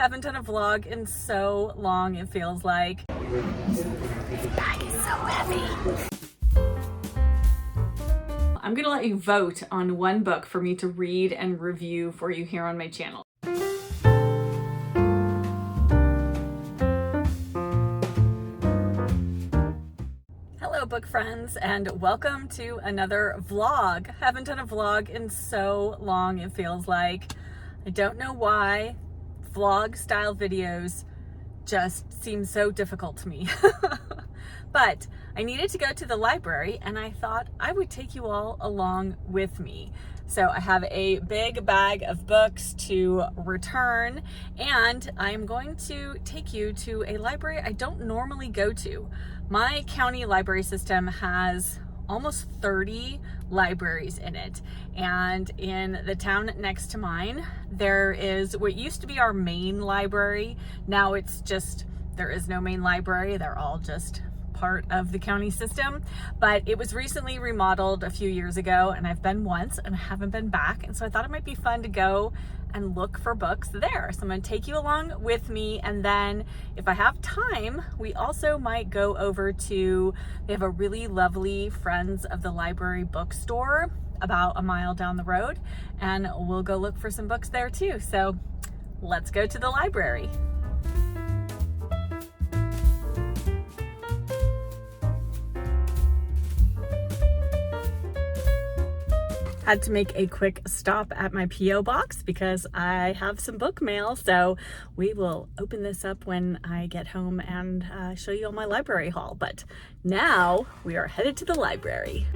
Haven't done a vlog in so long, it feels like. This bag is so heavy. I'm gonna let you vote on one book for me to read and review for you here on my channel. Hello book friends, and welcome to another vlog. Haven't done a vlog in so long, it feels like. I don't know why vlog style videos just seem so difficult to me. But I needed to go to the library and I thought I would take you all along with me. So I have a big bag of books to return, and I'm going to take you to a library I don't normally go to. My county library system has almost 30 libraries in it, and in the town next to mine there is what used to be our main library. Now it's just, there is no main library, they're all just part of the county system, but it was recently remodeled a few years ago and I've been once and I haven't been back, and so I thought it might be fun to go and look for books there. So I'm going to take you along with me, and then if I have time we also might go over to, they have a really lovely Friends of the Library bookstore about a mile down the road, and we'll go look for some books there too. So let's go to the library. Had to make a quick stop at my P.O. box because I have some book mail, so we will open this up when I get home and show you all my library haul. But now we are headed to the library.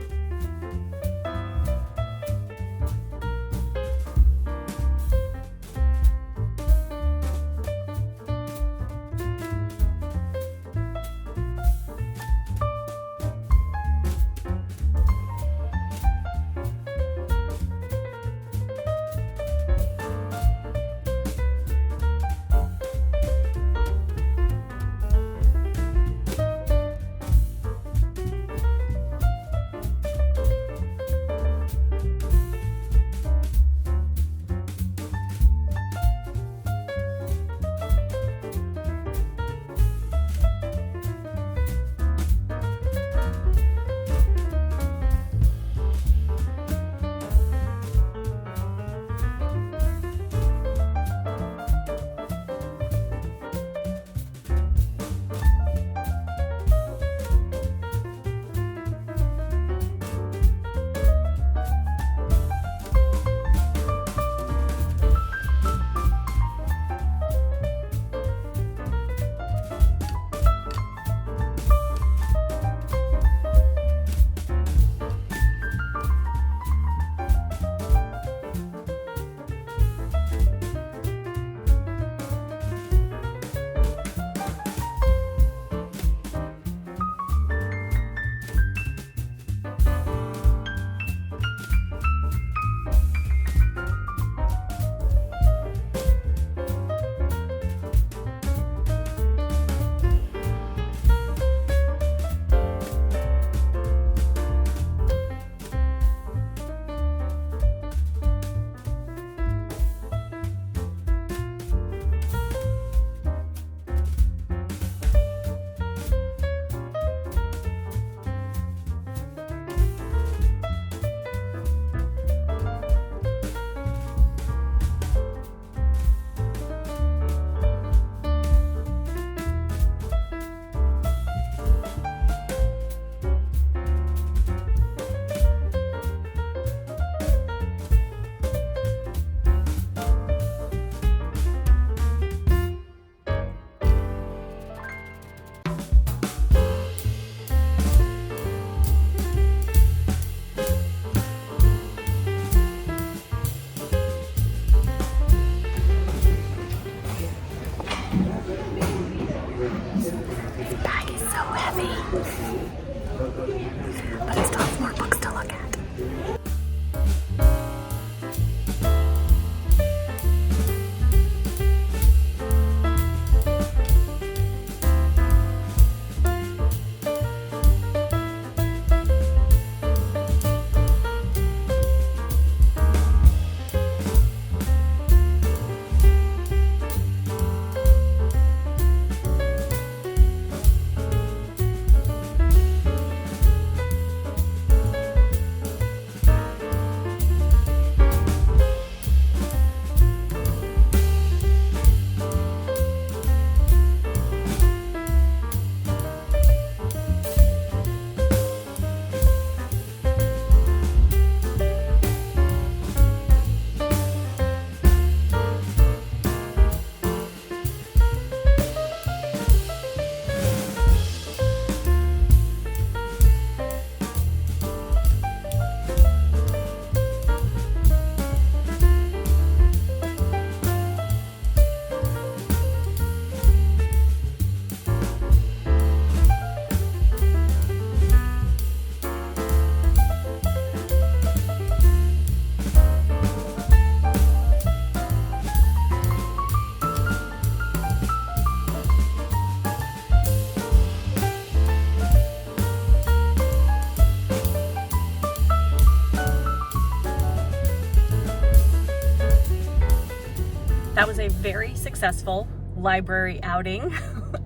That was a very successful library outing.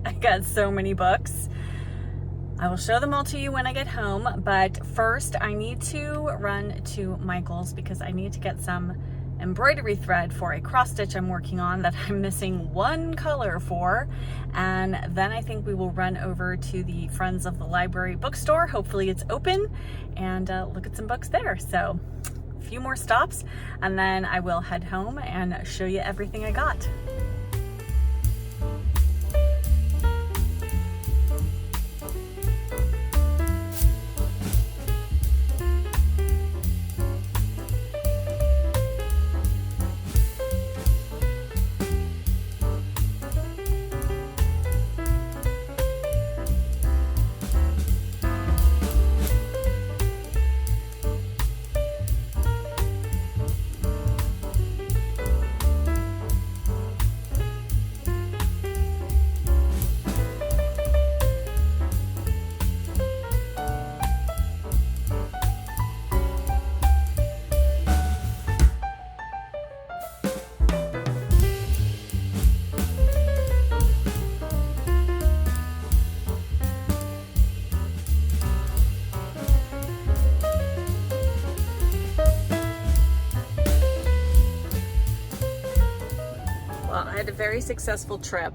I got so many books. I will show them all to you when I get home, but first I need to run to Michael's because I need to get some embroidery thread for a cross stitch I'm working on that I'm missing one color for. And then I think we will run over to the Friends of the Library bookstore. Hopefully it's open, and look at some books there. So a few more stops and then I will head home and show you everything I got. Well, I had a very successful trip.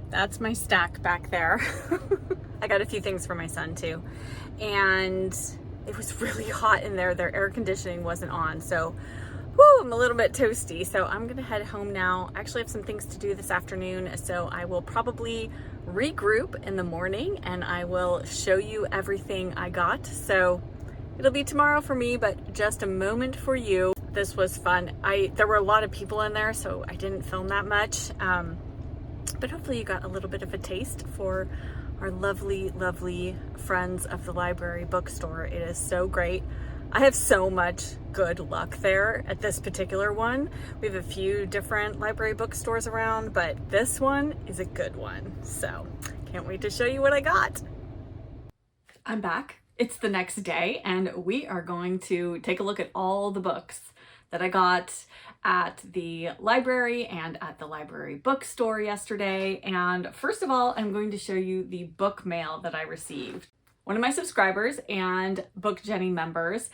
That's my stack back there. I got a few things for my son too. And it was really hot in there. Their air conditioning wasn't on. So, whoo, I'm a little bit toasty. So I'm gonna head home now. I actually have some things to do this afternoon. So I will probably regroup in the morning and I will show you everything I got. So it'll be tomorrow for me, but just a moment for you. This was fun. There were a lot of people in there, so I didn't film that much. But hopefully you got a little bit of a taste for our lovely, lovely Friends of the Library bookstore. It is so great. I have so much good luck there at this particular one. We have a few different library bookstores around, but this one is a good one. So can't wait to show you what I got. I'm back. It's the next day and we are going to take a look at all the books that I got at the library and at the library bookstore yesterday. And first of all, I'm going to show you the book mail that I received. One of my subscribers and Book Jenny members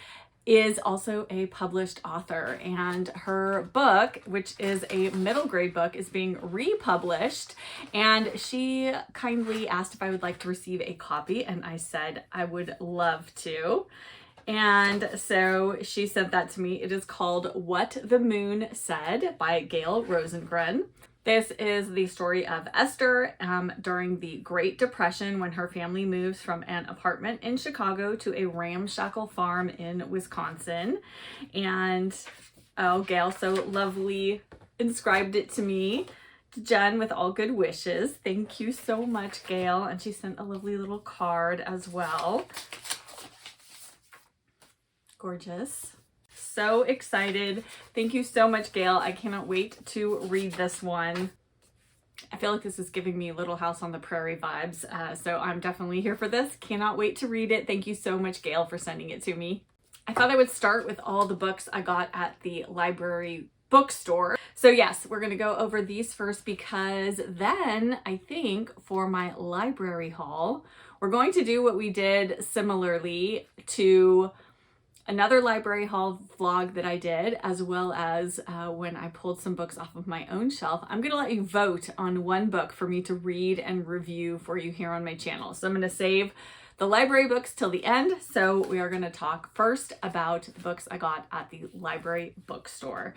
is also a published author, and her book, which is a middle grade book, is being republished, and she kindly asked if I would like to receive a copy, and I said I would love to. And so she sent that to me. It is called What the Moon Said by Gail Rosengren. This is the story of Esther during the Great Depression when her family moves from an apartment in Chicago to a ramshackle farm in Wisconsin. And oh, Gail so lovely inscribed it to me. Jen, with all good wishes. Thank you so much, Gail. And she sent a lovely little card as well. Gorgeous. So excited. Thank you so much, Gail. I cannot wait to read this one. I feel like this is giving me Little House on the Prairie vibes. So I'm definitely here for this. Cannot wait to read it. Thank you so much, Gail, for sending it to me. I thought I would start with all the books I got at the library bookstore. So yes, we're going to go over these first because then I think for my library haul, we're going to do what we did similarly to another library haul vlog that I did, as well as when I pulled some books off of my own shelf. I'm going to let you vote on one book for me to read and review for you here on my channel. So I'm going to save the library books till the end. So we are going to talk first about the books I got at the library bookstore.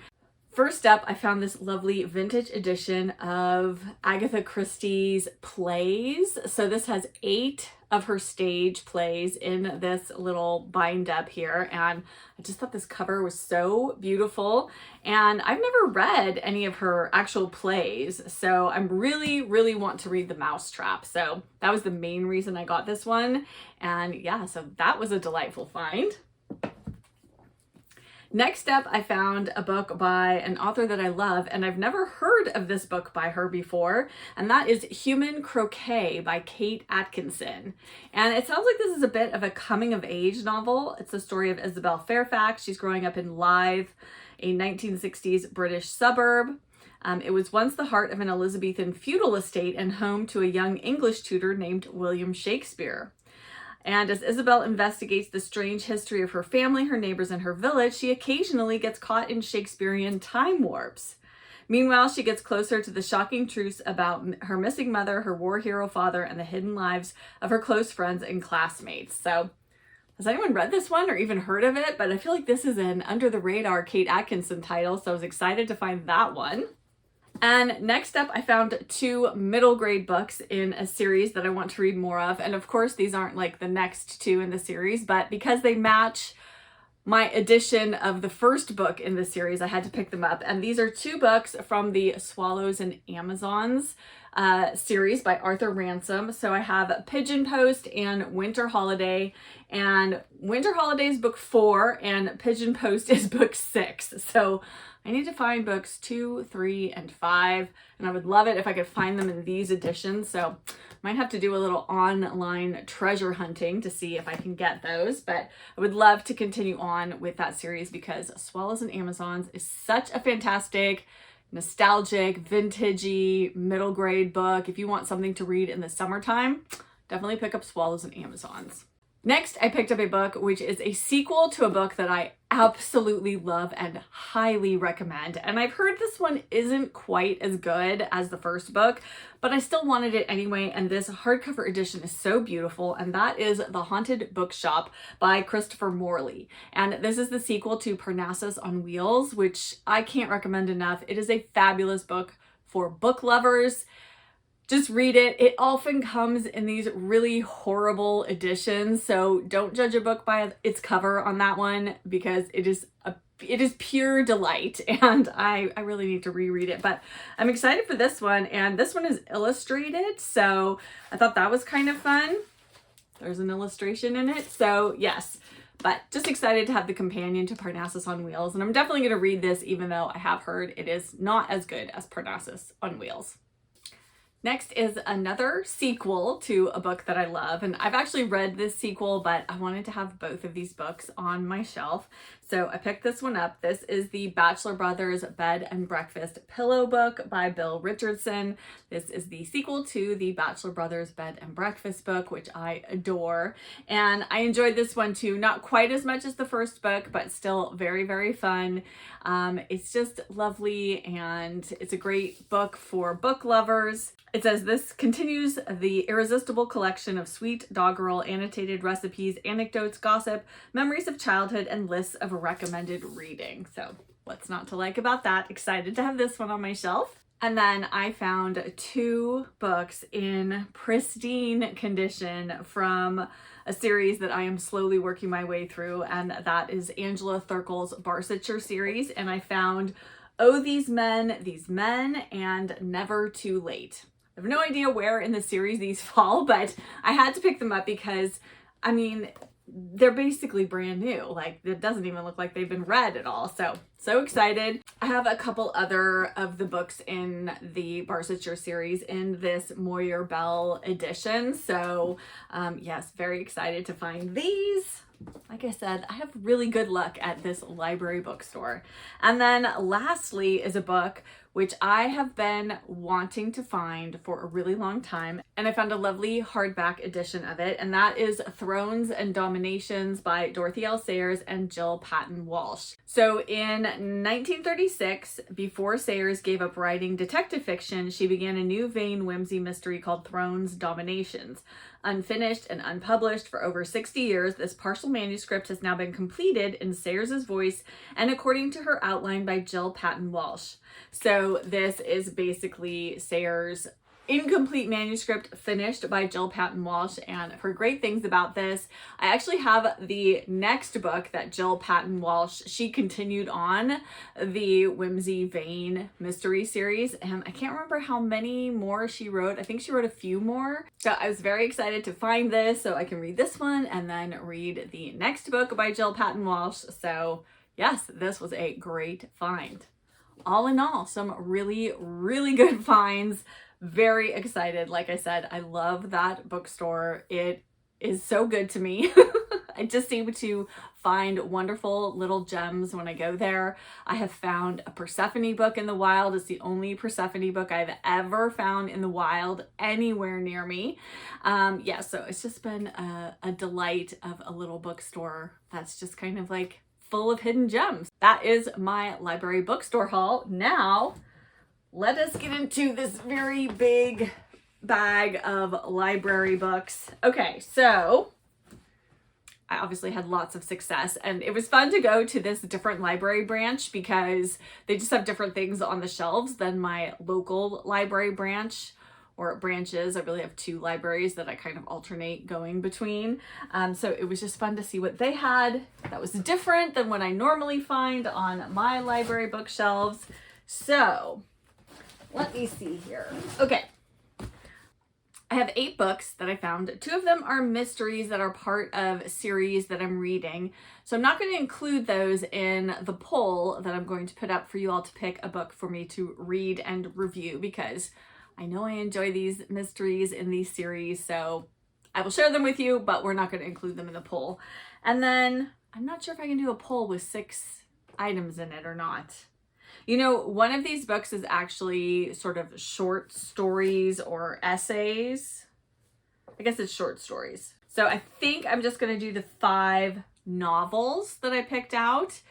First up, I found this lovely vintage edition of Agatha Christie's plays. So this has 8 of her stage plays in this little bind up here. And I just thought this cover was so beautiful. And I've never read any of her actual plays. So I'm really want to read The Mousetrap. So that was the main reason I got this one. And yeah, so that was a delightful find. Next up, I found a book by an author that I love, and I've never heard of this book by her before, and that is Human Croquet by Kate Atkinson. And it sounds like this is a bit of a coming-of-age novel. It's the story of Isabel Fairfax. She's growing up in Lythe a 1960s British suburb. It was once the heart of an Elizabethan feudal estate and home to a young English tutor named William Shakespeare. And as Isabel investigates the strange history of her family, her neighbors, and her village, she occasionally gets caught in Shakespearean time warps. Meanwhile, she gets closer to the shocking truths about her missing mother, her war hero father, and the hidden lives of her close friends and classmates. So, has anyone read this one or even heard of it? But I feel like this is an under-the-radar Kate Atkinson title, so I was excited to find that one. And next up, I found 2 middle grade books in a series that I want to read more of. And of course, these aren't like the next 2 in the series, but because they match my edition of the first book in the series, I had to pick them up. And these are 2 books from the Swallows and Amazons series by Arthur Ransom. So I have Pigeon Post and Winter Holiday. And Winter Holiday is book 4 and Pigeon Post is book 6. So I need to find books 2, 3, and 5, and I would love it if I could find them in these editions. So might have to do a little online treasure hunting to see if I can get those, but I would love to continue on with that series because Swallows and Amazons is such a fantastic, nostalgic, vintagey, middle grade book. If you want something to read in the summertime, definitely pick up Swallows and Amazons. Next, I picked up a book which is a sequel to a book that I absolutely love and highly recommend. And I've heard this one isn't quite as good as the first book, but I still wanted it anyway. And this hardcover edition is so beautiful. And that is The Haunted Bookshop by Christopher Morley. And this is the sequel to Parnassus on Wheels, which I can't recommend enough. It is a fabulous book for book lovers. Just read it. It often comes in these really horrible editions, so don't judge a book by its cover on that one because it is pure delight, and I really need to reread it. But I'm excited for this one, and this one is illustrated, so I thought that was kind of fun. There's an illustration in it, so yes. But just excited to have the companion to Parnassus on Wheels, and I'm definitely going to read this even though I have heard it is not as good as Parnassus on Wheels. Next is another sequel to a book that I love, and I've actually read this sequel, but I wanted to have both of these books on my shelf, so I picked this one up. This is the Bachelor Brothers Bed and Breakfast Pillow book by Bill Richardson. This is the sequel to the Bachelor Brothers Bed and Breakfast book, which I adore, and I enjoyed this one too. Not quite as much as the first book, but still very, very fun. It's just lovely, and it's a great book for book lovers. It says this continues the irresistible collection of sweet doggerel annotated recipes, anecdotes, gossip, memories of childhood, and lists of recommended reading. So what's not to like about that? Excited to have this one on my shelf. And then I found 2 books in pristine condition from a series that I am slowly working my way through, and that is Angela Thirkell's Barsetshire series. And I found Oh, These Men, and Never Too Late. I have no idea where in the series these fall, but I had to pick them up because, I mean, they're basically brand new. Like, it doesn't even look like they've been read at all. So excited. I have a couple other of the books in the Barsetshire series in this Moyer Bell edition. So, yes, very excited to find these. Like I said, I have really good luck at this library bookstore. And then lastly is a book which I have been wanting to find for a really long time. And I found a lovely hardback edition of it. And that is Thrones and Dominations by Dorothy L. Sayers and Jill Patton Walsh. So in 1936, before Sayers gave up writing detective fiction, she began a new vain whimsy mystery called Thrones Dominations. Unfinished and unpublished for over 60 years, this partial manuscript has now been completed in Sayers' voice and according to her outline by Jill Patton Walsh. So this is basically Sayers' incomplete manuscript finished by Jill Patton Walsh, and I've heard great things about this. I actually have the next book that Jill Patton Walsh, she continued on the whimsy vein mystery series, and I can't remember how many more she wrote. I think she wrote a few more. So I was very excited to find this so I can read this one and then read the next book by Jill Patton Walsh. So yes, this was a great find. All in all, some really, really good finds. Very excited. Like I said, I love that bookstore. It is so good to me. I just seem to find wonderful little gems when I go there. I have found a Persephone book in the wild. It's the only Persephone book I've ever found in the wild anywhere near me. Yeah, so it's just been a delight of a little bookstore that's just kind of like full of hidden gems. That is my library bookstore haul. Now, let us get into this very big bag of library books. Okay, so I obviously had lots of success, and it was fun to go to this different library branch because they just have different things on the shelves than my local library branch or branches. I really have two libraries that I kind of alternate going between. So it was just fun to see what they had that was different than what I normally find on my library bookshelves. So let me see here. Okay. I have 8 books that I found. 2 of them are mysteries that are part of a series that I'm reading. So I'm not going to include those in the poll that I'm going to put up for you all to pick a book for me to read and review, because I know I enjoy these mysteries in these series. So I will share them with you, but we're not going to include them in the poll. And then I'm not sure if I can do a poll with 6 items in it or not. You know, one of these books is actually sort of short stories or essays. I guess it's short stories. So I think I'm just going to do the 5 novels that I picked out.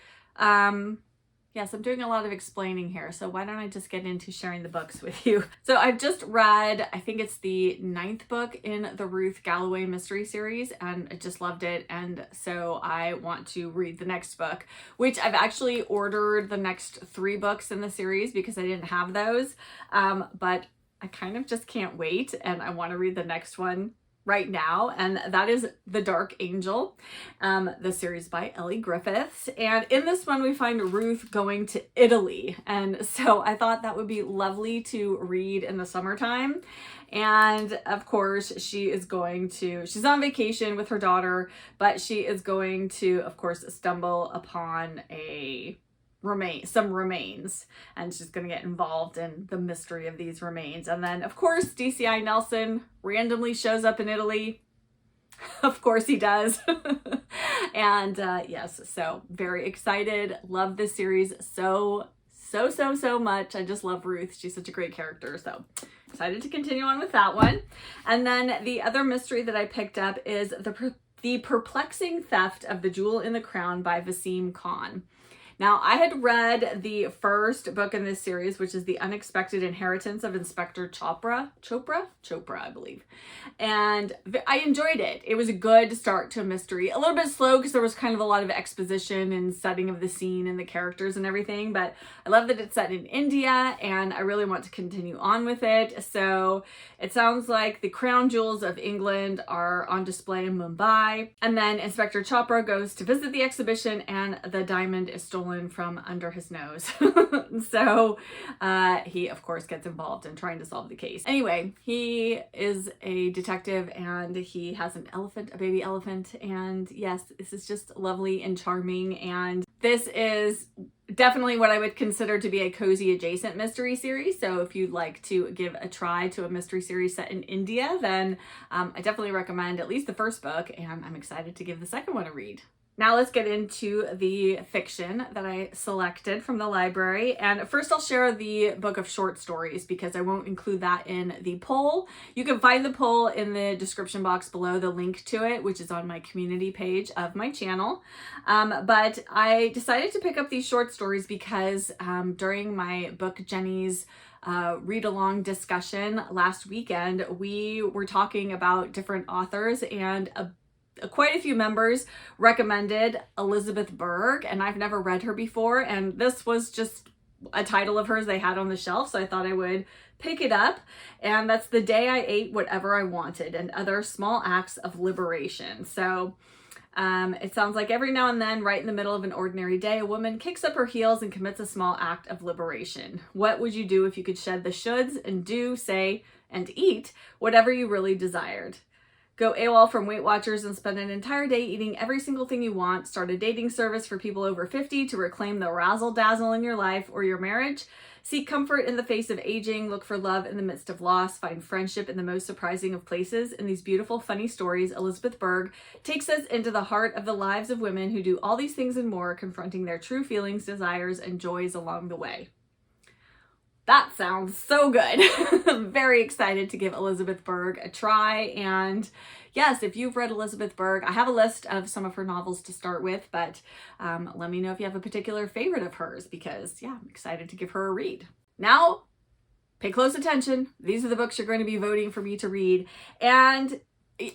Yes, I'm doing a lot of explaining here, so why don't I just get into sharing the books with you. So I've just read, I think it's the 9th book in the Ruth Galloway mystery series, and I just loved it, and so I want to read the next book, which I've actually ordered the next 3 books in the series because I didn't have those, but I kind of just can't wait, and I want to read the next one right now, and that is The Dark Angel, the series by Ellie Griffiths. And in this one we find Ruth going to Italy, and so I thought that would be lovely to read in the summertime. And of course she's on vacation with her daughter, but she is going to, of course, stumble upon some remains, and she's going to get involved in the mystery of these remains. And then of course DCI Nelson randomly shows up in Italy. Of course he does. And yes, so very excited. Love this series so much. I just love Ruth. She's such a great character. So excited to continue on with that one. And then the other mystery that I picked up is The Perplexing Theft of the Jewel in the Crown by Vaseem Khan. Now, I had read the first book in this series, which is The Unexpected Inheritance of Inspector Chopra, I believe. And I enjoyed it. It was a good start to a mystery. A little bit slow because there was kind of a lot of exposition and setting of the scene and the characters and everything. But I love that it's set in India, and I really want to continue on with it. So it sounds like the crown jewels of England are on display in Mumbai. And then Inspector Chopra goes to visit the exhibition, and the diamond is stolen from under his nose. So he of course gets involved in trying to solve the case. Anyway, he is a detective, and he has a baby elephant, and yes, this is just lovely and charming, and this is definitely what I would consider to be a cozy adjacent mystery series. So if you'd like to give a try to a mystery series set in India, then I definitely recommend at least the first book, and I'm excited to give the second one a read. Now let's get into the fiction that I selected from the library. And first I'll share the book of short stories because I won't include that in the poll. You can find the poll in the description box below, the link to it, which is on my community page of my channel. But I decided to pick up these short stories because during my Book Jenny's read-along discussion last weekend, we were talking about different authors, and quite a few members recommended Elizabeth Berg, and I've never read her before, and this was just a title of hers they had on the shelf, so I thought I would pick it up. And that's The Day I Ate Whatever I Wanted and Other Small Acts of Liberation. So it sounds like every now and then, right in the middle of an ordinary day, a woman kicks up her heels and commits a small act of liberation. What would you do if you could shed the shoulds and do, say, and eat whatever you really desired? Go AWOL from Weight Watchers and spend an entire day eating every single thing you want. Start a dating service for people over 50 to reclaim the razzle-dazzle in your life or your marriage. Seek comfort in the face of aging. Look for love in the midst of loss. Find friendship in the most surprising of places. In these beautiful, funny stories, Elizabeth Berg takes us into the heart of the lives of women who do all these things and more, confronting their true feelings, desires, and joys along the way. That sounds so good. I'm very excited to give Elizabeth Berg a try. And yes, if you've read Elizabeth Berg, I have a list of some of her novels to start with, but let me know if you have a particular favorite of hers, because yeah, I'm excited to give her a read. Now, pay close attention. These are the books you're going to be voting for me to read. And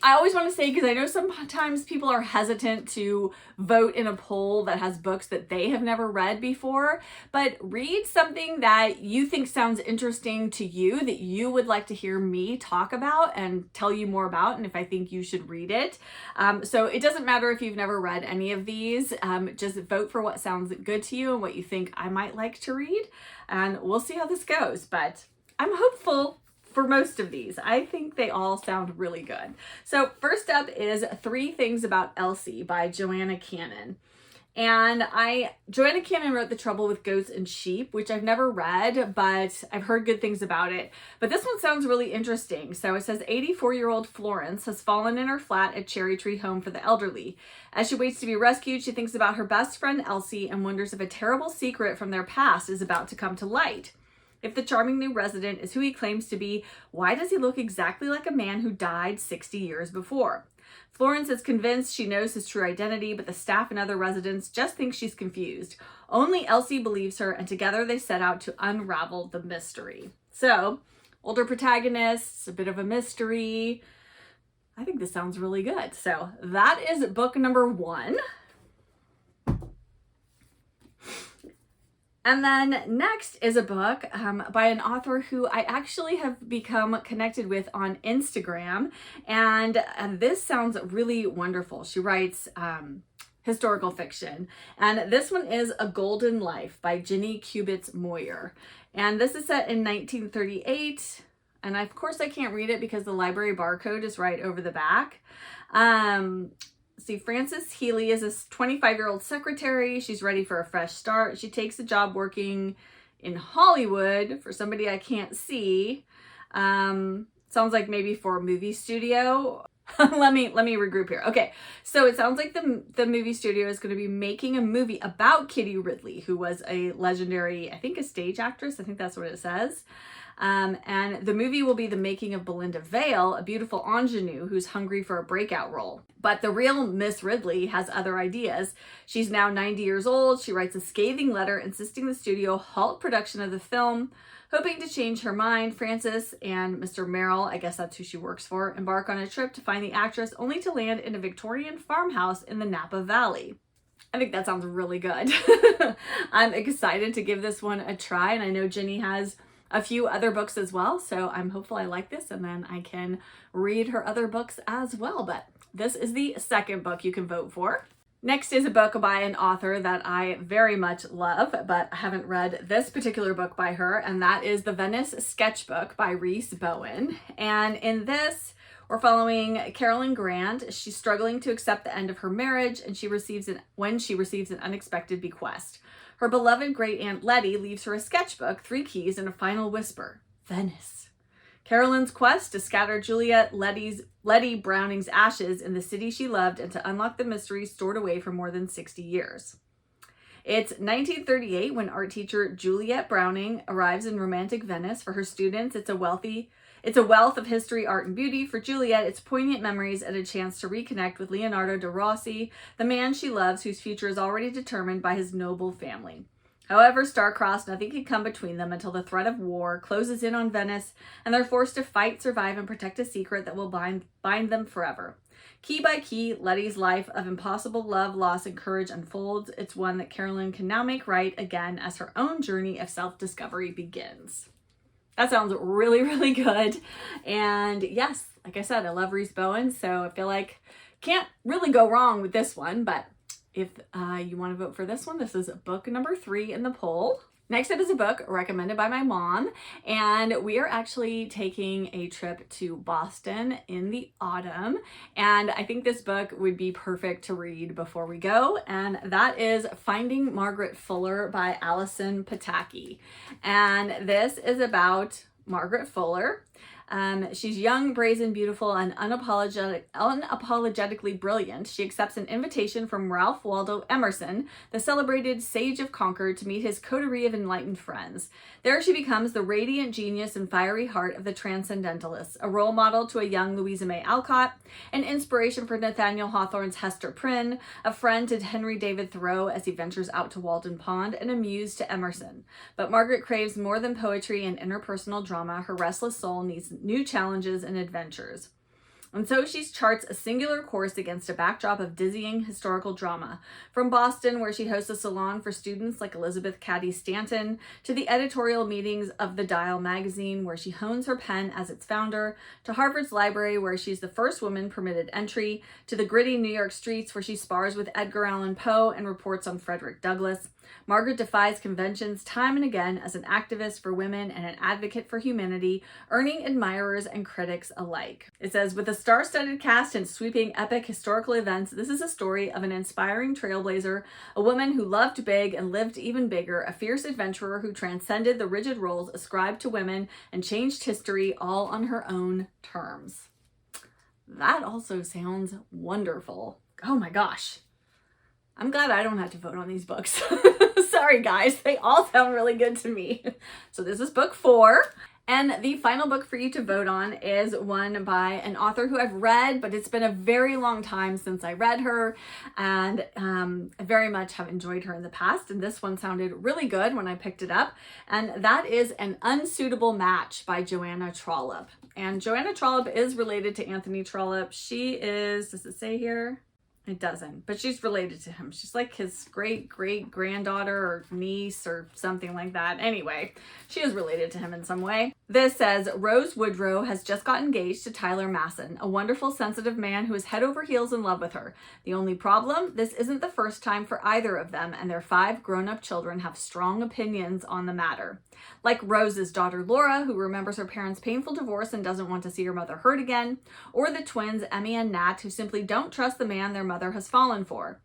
I always want to say, because I know sometimes people are hesitant to vote in a poll that has books that they have never read before, but read something that you think sounds interesting to you, that you would like to hear me talk about and tell you more about, and if I think you should read it. So it doesn't matter if you've never read any of these, just vote for what sounds good to you and what you think I might like to read, and we'll see how this goes, but I'm hopeful for most of these. I think they all sound really good. So first up is 3 Things About Elsie by Joanna Cannon. And Joanna Cannon wrote The Trouble with Goats and Sheep, which I've never read, but I've heard good things about it. But this one sounds really interesting. So it says 84-year-old Florence has fallen in her flat at Cherry Tree Home for the Elderly. As she waits to be rescued, she thinks about her best friend Elsie and wonders if a terrible secret from their past is about to come to light. If the charming new resident is who he claims to be, why does he look exactly like a man who died 60 years before? Florence is convinced she knows his true identity, but the staff and other residents just think she's confused. Only Elsie believes her, and together they set out to unravel the mystery. So, older protagonists, a bit of a mystery. I think this sounds really good. So that is book number 1. And then next is a book by an author who I actually have become connected with on Instagram. And this sounds really wonderful. She writes historical fiction. And this one is A Golden Life by Ginny Kubitz Moyer. And this is set in 1938. And of course I can't read it because the library barcode is right over the back. See, Frances Healy is a 25-year-old secretary. She's ready for a fresh start. She takes a job working in Hollywood for somebody I can't see. Sounds like maybe for a movie studio. let me regroup here. Okay, so it sounds like the movie studio is going to be making a movie about Kitty Ridley, who was a legendary, I think, a stage actress. I think that's what it says. And the movie will be the making of Belinda Vale, a beautiful ingenue who's hungry for a breakout role. But the real Miss Ridley has other ideas. She's now 90 years old. She writes a scathing letter insisting the studio halt production of the film. Hoping to change her mind, Frances and Mr. Merrill, I guess that's who she works for, embark on a trip to find the actress, only to land in a Victorian farmhouse in the Napa Valley. I think that sounds really good. I'm excited to give this one a try, and I know Ginny has a few other books as well, so I'm hopeful I like this and then I can read her other books as well. But this is the second book you can vote for. Next is a book by an author that I very much love, but I haven't read this particular book by her, and that is The Venice Sketchbook by Rhys Bowen. And in this, we're following Carolyn Grand. She's struggling to accept the end of her marriage, and when she receives an unexpected bequest. Her beloved great-aunt Letty leaves her a sketchbook, 3 keys, and a final whisper: Venice. Carolyn's quest to scatter Letty Browning's ashes in the city she loved and to unlock the mysteries stored away for more than 60 years. It's 1938 when art teacher Juliette Browning arrives in romantic Venice. For her students, it's a wealth of history, art, and beauty. For Juliette, it's poignant memories and a chance to reconnect with Leonardo da Rossi, the man she loves, whose future is already determined by his noble family. However, star-crossed, nothing can come between them until the threat of war closes in on Venice, and they're forced to fight, survive, and protect a secret that will bind them forever. Key by key, Letty's life of impossible love, loss, and courage unfolds. It's one that Carolyn can now make right again as her own journey of self-discovery begins. That sounds really, really good. And yes, like I said, I love Rhys Bowen, so I feel like can't really go wrong with this one. But if you want to vote for this one, this is book number 3 in the poll. Next up is a book recommended by my mom, and we are actually taking a trip to Boston in the autumn, and I think this book would be perfect to read before we go, and that is Finding Margaret Fuller by Allison Pataki. And this is about Margaret Fuller. She's young, brazen, beautiful, and unapologetically brilliant. She accepts an invitation from Ralph Waldo Emerson, the celebrated sage of Concord, to meet his coterie of enlightened friends. There she becomes the radiant genius and fiery heart of the Transcendentalists, a role model to a young Louisa May Alcott, an inspiration for Nathaniel Hawthorne's Hester Prynne, a friend to Henry David Thoreau as he ventures out to Walden Pond, and a muse to Emerson. But Margaret craves more than poetry and interpersonal drama. Her restless soul needs new challenges and adventures. And so she charts a singular course against a backdrop of dizzying historical drama. From Boston, where she hosts a salon for students like Elizabeth Cady Stanton, to the editorial meetings of the Dial magazine, where she hones her pen as its founder, to Harvard's library, where she's the first woman permitted entry, to the gritty New York streets, where she spars with Edgar Allan Poe and reports on Frederick Douglass. Margaret defies conventions time and again as an activist for women and an advocate for humanity, earning admirers and critics alike. It says, with a star-studded cast and sweeping epic historical events, this is a story of an inspiring trailblazer, a woman who loved big and lived even bigger, a fierce adventurer who transcended the rigid roles ascribed to women and changed history all on her own terms. That also sounds wonderful. Oh my gosh. I'm glad I don't have to vote on these books. Sorry guys, they all sound really good to me. So this is book 4. And the final book for you to vote on is one by an author who I've read, but it's been a very long time since I read her, and I very much have enjoyed her in the past, and this one sounded really good when I picked it up, and that is An Unsuitable Match by Joanna Trollope. And Joanna Trollope is related to Anthony Trollope. She is, does it say here? It doesn't, but she's related to him. She's like his great-great-granddaughter or niece or something like that. Anyway, she is related to him in some way. This says, Rose Woodrow has just got engaged to Tyler Masson, a wonderful, sensitive man who is head over heels in love with her. The only problem, this isn't the first time for either of them, and their 5 grown-up children have strong opinions on the matter. Like Rose's daughter Laura, who remembers her parents' painful divorce and doesn't want to see her mother hurt again, or the twins Emmy and Nat, who simply don't trust the man their mother has fallen for.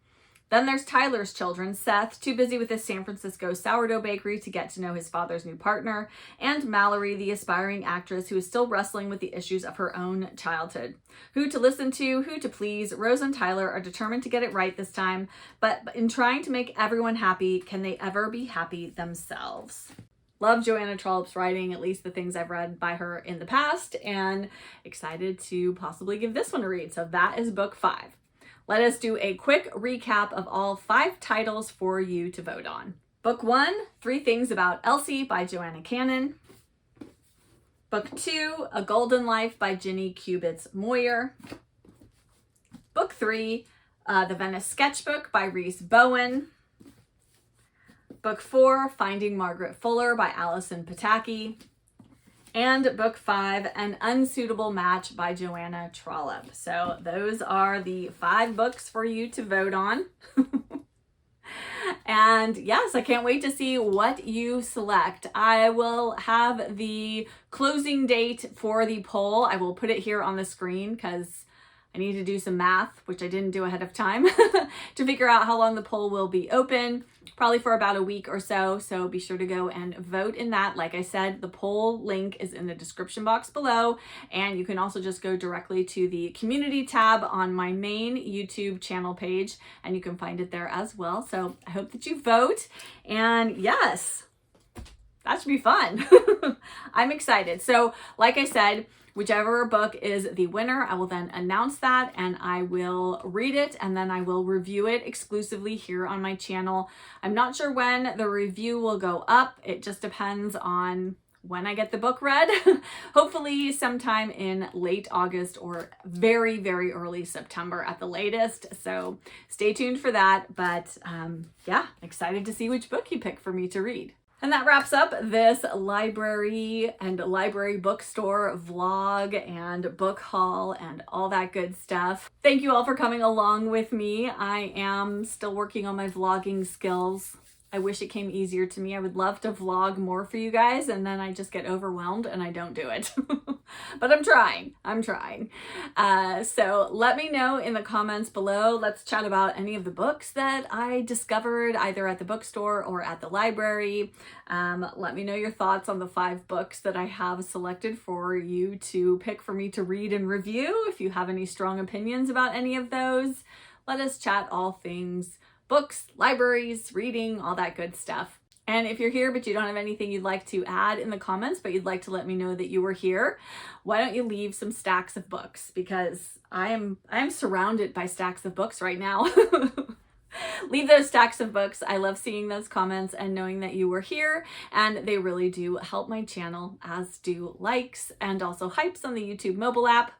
Then there's Tyler's children, Seth, too busy with his San Francisco sourdough bakery to get to know his father's new partner, and Mallory, the aspiring actress who is still wrestling with the issues of her own childhood. Who to listen to, who to please, Rose and Tyler are determined to get it right this time, but in trying to make everyone happy, can they ever be happy themselves? Love Joanna Trollope's writing, at least the things I've read by her in the past, and excited to possibly give this one a read. So that is book 5. Let us do a quick recap of all 5 titles for you to vote on. Book 1, 3 Things About Elsie by Joanna Cannon. Book 2, A Golden Life by Ginny Kubitz Moyer. Book 3, The Venice Sketchbook by Rhys Bowen. Book 4, Finding Margaret Fuller by Allison Pataki. And book 5, An Unsuitable Match by Joanna Trollope. So those are the 5 books for you to vote on. And yes, I can't wait to see what you select. I will have the closing date for the poll. I will put it here on the screen because I need to do some math, which I didn't do ahead of time, to figure out how long the poll will be open, probably for about a week or so. So be sure to go and vote in that. Like I said, the poll link is in the description box below, and you can also just go directly to the community tab on my main YouTube channel page, and you can find it there as well. So I hope that you vote, and yes, that should be fun. I'm excited. So like I said, whichever book is the winner, I will then announce that, and I will read it, and then I will review it exclusively here on my channel. I'm not sure when the review will go up. It just depends on when I get the book read. Hopefully sometime in late August or very, very early September at the latest. So stay tuned for that. But yeah, excited to see which book you pick for me to read. And that wraps up this library and library bookstore vlog and book haul and all that good stuff. Thank you all for coming along with me. I am still working on my vlogging skills. I wish it came easier to me. I would love to vlog more for you guys, and then I just get overwhelmed and I don't do it. But I'm trying. So let me know in the comments below. Let's chat about any of the books that I discovered either at the bookstore or at the library. Let me know your thoughts on the 5 books that I have selected for you to pick for me to read and review. If you have any strong opinions about any of those, let us chat all things books, libraries, reading, all that good stuff. And if you're here but you don't have anything you'd like to add in the comments, but you'd like to let me know that you were here, why don't you leave some stacks of books? Because I am surrounded by stacks of books right now. Leave those stacks of books. I love seeing those comments and knowing that you were here, and they really do help my channel, as do likes and also hypes on the YouTube mobile app.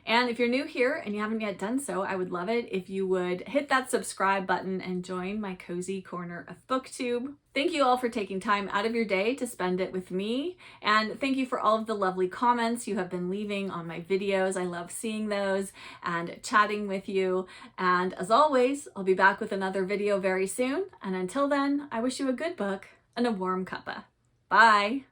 And if you're new here and you haven't yet done so, I would love it if you would hit that subscribe button and join my cozy corner of BookTube. Thank you all for taking time out of your day to spend it with me. And thank you for all of the lovely comments you have been leaving on my videos. I love seeing those and chatting with you. And as always, I'll be back with another video very soon. And until then, I wish you a good book and a warm cuppa. Bye.